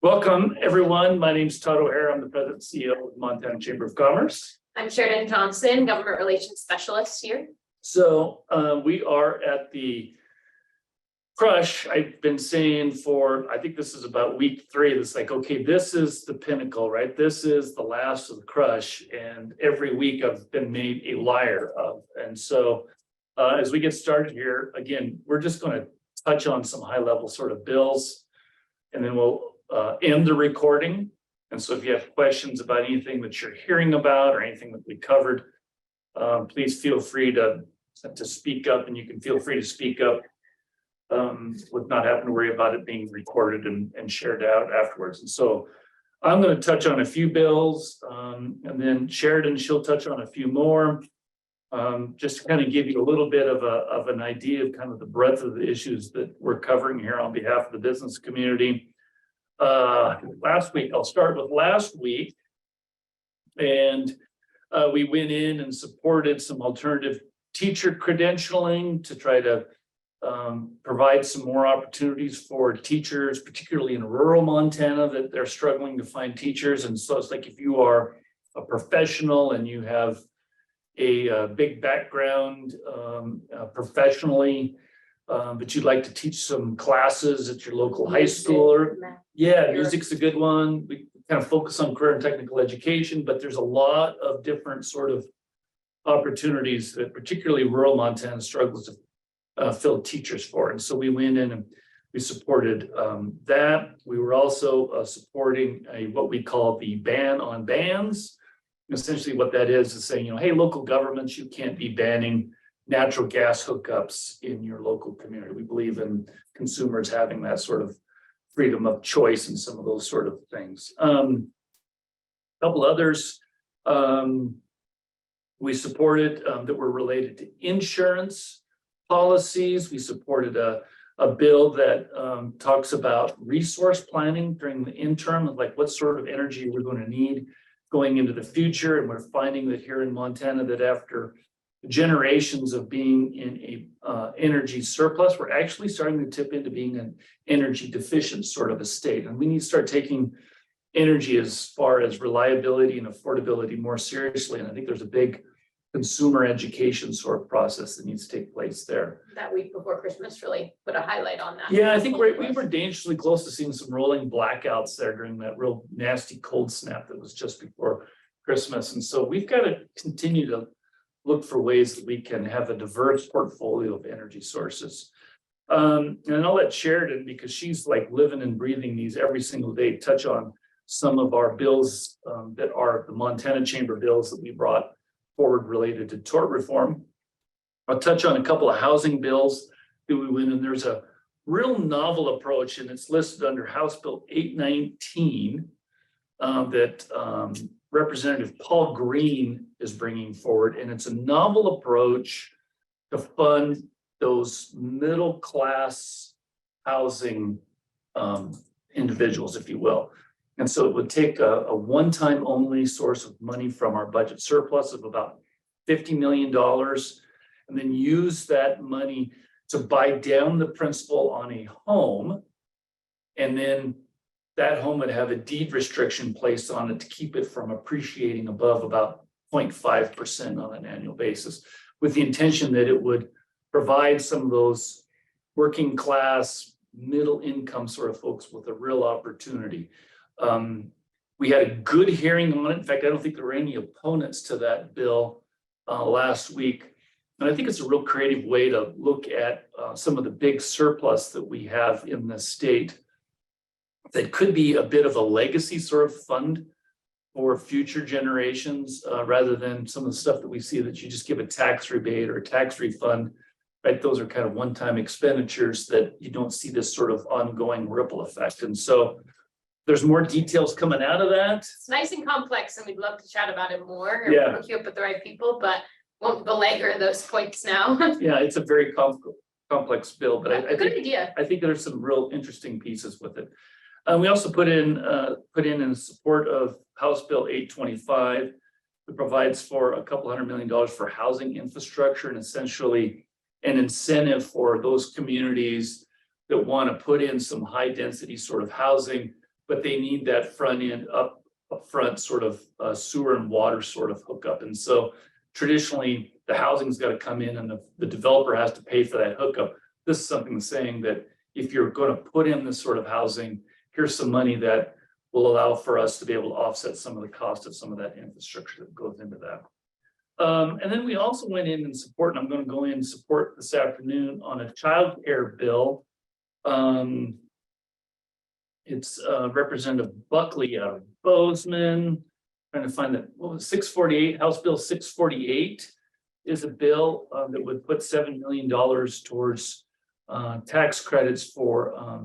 Welcome, everyone. My name is Todd O'Hare. I'm the President and CEO of the Montana Chamber of Commerce. I'm Sheridan Johnson, Government Relations Specialist here. So we are at the crush. I've been saying for, I think this is about week 3. It's like, okay, this is the pinnacle, right? This is the last of the crush. And every week I've been made a liar of. And so as we get started here, again, we're just going to touch on some high level sort of bills, and then we'll end the recording. And so if you have questions about anything that you're hearing about or anything that we covered, please feel free to speak up, and you can feel free to speak up with not having to worry about it being recorded and shared out afterwards. And so I'm going to touch on a few bills, and then Sheridan, she'll touch on a few more, just to kind of give you a little bit of an idea of kind of the breadth of the issues that we're covering here on behalf of the business community. Last week, I'll start with last week, and we went in and supported some alternative teacher credentialing to try to provide some more opportunities for teachers, particularly in rural Montana, that they're struggling to find teachers. And so it's like, if you are a professional and you have a big background professionally, but you'd like to teach some classes at your local high school, or music's a good one. We kind of focus on career and technical education, but there's a lot of different sort of opportunities that particularly rural Montana struggles to fill teachers for. And so we went in and we supported that. We were also supporting what we call the ban on bans. Essentially what that is saying, hey, local governments, you can't be banning natural gas hookups in your local community. We believe in consumers having that sort of freedom of choice and some of those sort of things. A couple others we supported that were related to insurance policies. We supported a bill that talks about resource planning during the interim, of like what sort of energy we're going to need going into the future. And we're finding that here in Montana, that after generations of being in a energy surplus, we're actually starting to tip into being an energy deficient sort of a state. And we need to start taking energy as far as reliability and affordability more seriously. And I think there's a big consumer education sort of process that needs to take place there. That week before Christmas really put a highlight on that. Yeah, I think we were dangerously close to seeing some rolling blackouts there during that real nasty cold snap that was just before Christmas. And so we've got to continue to look for ways that we can have a diverse portfolio of energy sources. And I'll let Sheridan, because she's like living and breathing these every single day, touch on some of our bills that are the Montana Chamber bills that we brought forward related to tort reform. I'll touch on a couple of housing bills that we went in. There's a real novel approach, and it's listed under House Bill 819 that Representative Paul Green is bringing forward. And it's a novel approach to fund those middle class housing individuals, if you will. And so it would take a one-time only source of money from our budget surplus of about $50 million, and then use that money to buy down the principal on a home. And then that home would have a deed restriction placed on it to keep it from appreciating above about 0.5% on an annual basis, with the intention that it would provide some of those working class, middle income sort of folks with a real opportunity. We had a good hearing on it. In fact, I don't think there were any opponents to that bill last week. And I think it's a real creative way to look at some of the big surplus that we have in the state that could be a bit of a legacy sort of fund for future generations, rather than some of the stuff that we see that you just give a tax rebate or a tax refund, right? Those are kind of one-time expenditures that you don't see this sort of ongoing ripple effect. And so there's more details coming out of that. It's nice and complex, and we'd love to chat about it more and Yeah. hook you up with the right people, but won't belabor those points now. Yeah, it's a very complex bill, but I Good idea. think there's some real interesting pieces with it. We also put in support of House Bill 825, that provides for a couple $100 million for housing infrastructure, and essentially an incentive for those communities that want to put in some high density sort of housing, but they need that front end up front sort of sewer and water sort of hookup. And so traditionally, the housing's got to come in and the developer has to pay for that hookup. This is something saying that if you're going to put in this sort of housing, here's some money that will allow for us to be able to offset some of the cost of some of that infrastructure that goes into that. And then we also went in and support, and I'm going to go in and support this afternoon on a child care bill. It's Representative Buckley out of Bozeman. Trying to find that, what was 648, House Bill 648 is a bill that would put $7 million towards tax credits for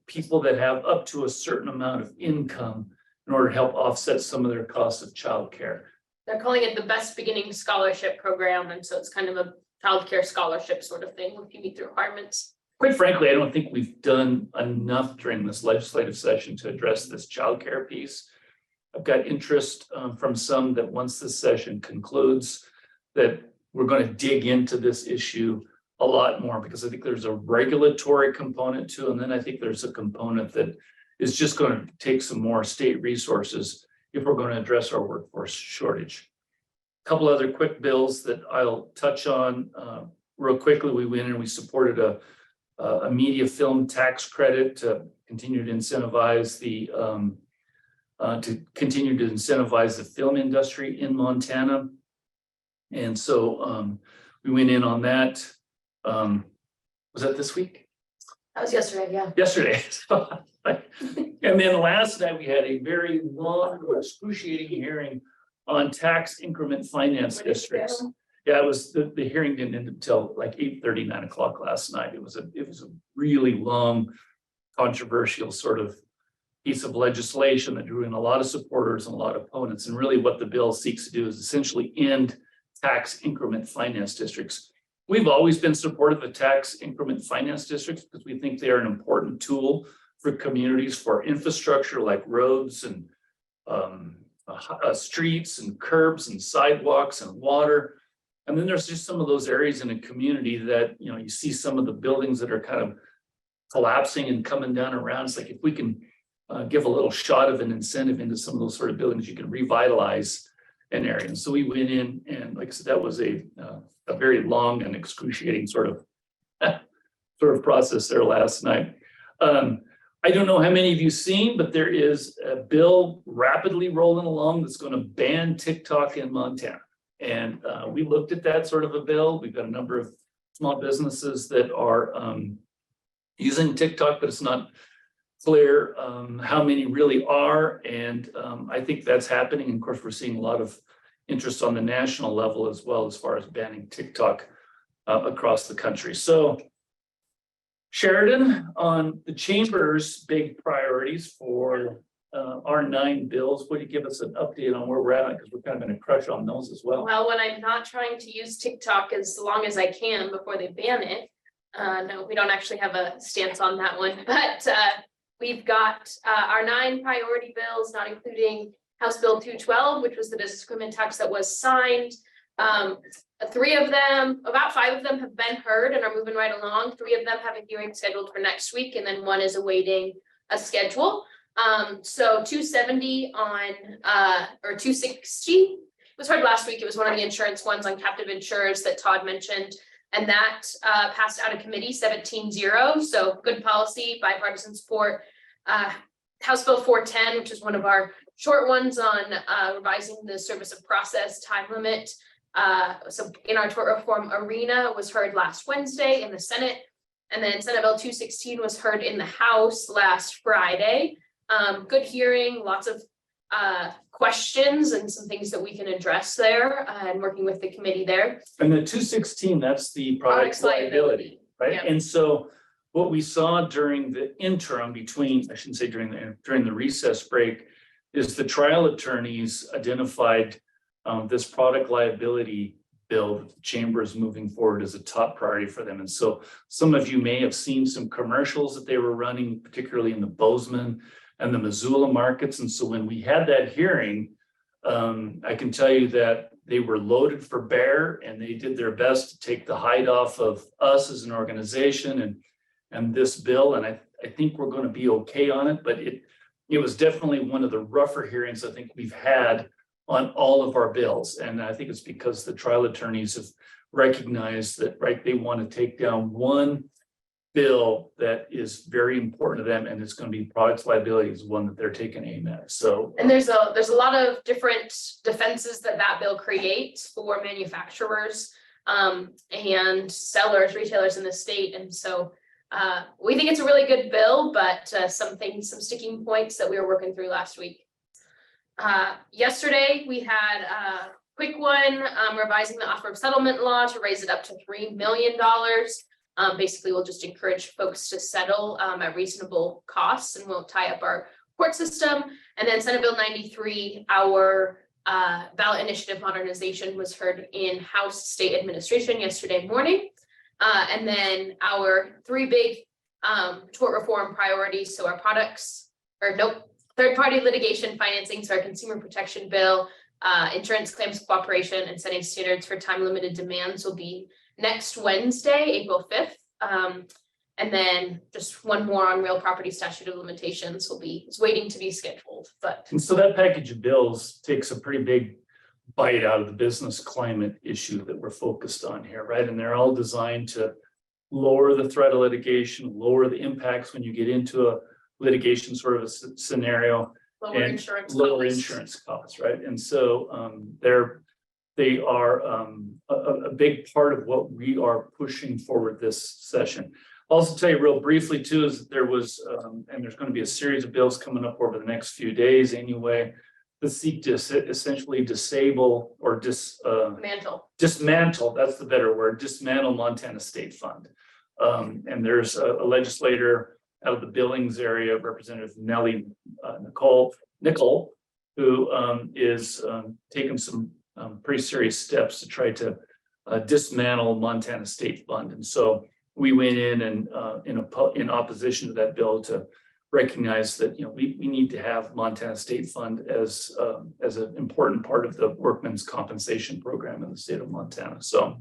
people that have up to a certain amount of income in order to help offset some of their costs of childcare. They're calling it the Best Beginning Scholarship Program, and so it's kind of a childcare scholarship sort of thing if you meet the requirements. Quite frankly, I don't think we've done enough during this legislative session to address this childcare piece. I've got interest from some that once this session concludes, that we're going to dig into this issue a lot more, because I think there's a regulatory component to, and then I think there's a component that is just going to take some more state resources if we're going to address our workforce shortage. A couple other quick bills that I'll touch on real quickly. We went and we supported a media film tax credit to continue to incentivize the film industry in Montana. And so we went in on that. Was that this week? That was yesterday, yeah. Yesterday. And then last night we had a very long, excruciating hearing on tax increment finance districts. Yeah, it was the hearing didn't end until like 8:30, 9 o'clock last night. It was a really long, controversial sort of piece of legislation that drew in a lot of supporters and a lot of opponents. And really what the bill seeks to do is essentially end tax increment finance districts. We've always been supportive of tax increment finance districts because we think they are an important tool for communities for infrastructure like roads and streets and curbs and sidewalks and water. And then there's just some of those areas in a community that, you know, you see some of the buildings that are kind of collapsing and coming down around. It's like if we can give a little shot of an incentive into some of those sort of buildings, you can revitalize an area. And so we went in, and like I said, that was a very long and excruciating sort of process there last night. I don't know how many of you seen, but there is a bill rapidly rolling along that's going to ban TikTok in Montana. And we looked at that sort of a bill. We've got a number of small businesses that are using TikTok, but it's not clear how many really are. And I think that's happening. And of course, we're seeing a lot of interest on the national level as well, as far as banning TikTok across the country. So Sheridan, on the chamber's big priorities for our 9 bills, would you give us an update on where we're at? Because we're kind of in a crush on those as well. Well, when I'm not trying to use TikTok as long as I can before they ban it, no, we don't actually have a stance on that one, but we've got our 9 priority bills, not including House Bill 212, which was the business equipment tax that was signed. 3 of them, about 5 of them have been heard and are moving right along. 3 of them have a hearing scheduled for next week, and then 1 is awaiting a schedule. So 270 on or 260 was heard last week. It was one of the insurance ones on captive insurers that Todd mentioned, and that passed out of committee 17-0. So good policy, bipartisan support. House Bill 410, which is one of our short ones on revising the service of process time limit. So in our tort reform arena was heard last Wednesday in the Senate, and then Senate Bill 216 was heard in the House last Friday. Good hearing, lots of questions and some things that we can address there, and working with the committee there. And the 216, that's the product liability, right? Yep. And so what we saw during the interim between, I shouldn't say during the recess break, is the trial attorneys identified this product liability bill that the chamber is moving forward as a top priority for them. And so some of you may have seen some commercials that they were running, particularly in the Bozeman and the Missoula markets. And so when we had that hearing, I can tell you that they were loaded for bear, and they did their best to take the hide off of us as an organization and this bill. And I I think we're going to be okay on it, but it was definitely one of the rougher hearings I think we've had on all of our bills. And I think it's because the trial attorneys have recognized that, right, they want to take down one bill that is very important to them, and it's going to be products liability is one that they're taking aim at. So, And there's a lot of different defenses that bill creates for manufacturers and sellers, retailers in the state. And so we think it's a really good bill, but some sticking points that we were working through last week. Yesterday, we had a quick one, revising the offer of settlement law to raise it up to $3 million. Basically, we'll just encourage folks to settle at reasonable costs and won't tie up our court system. And then Senate Bill 93, our ballot initiative modernization, was heard in House State Administration yesterday morning. And then our three big tort reform priorities. So our third-party litigation financing, so our consumer protection bill, insurance claims cooperation, and setting standards for time-limited demands will be next Wednesday, April 5th. And then just one more on real property statute of limitations is waiting to be scheduled. and so that package of bills takes a pretty big bite out of the business climate issue that we're focused on here, right? And they're all designed to lower the threat of litigation, lower the impacts when you get into a litigation sort of a scenario, lower and insurance lower costs. insurance costs, right? And so they are a big part of what we are pushing forward this session. I'll also tell you real briefly too, is that there was, and there's going to be a series of bills coming up over the next few days anyway, that seek to essentially disable or dismantle, that's the better word, dismantle Montana State Fund. And there's a legislator out of the Billings area, Representative Nellie Nickel, who is taking some pretty serious steps to try to dismantle Montana State Fund. And so we went in and in opposition to that bill to recognize that, we need to have Montana State Fund as an important part of the workman's compensation program in the state of Montana. So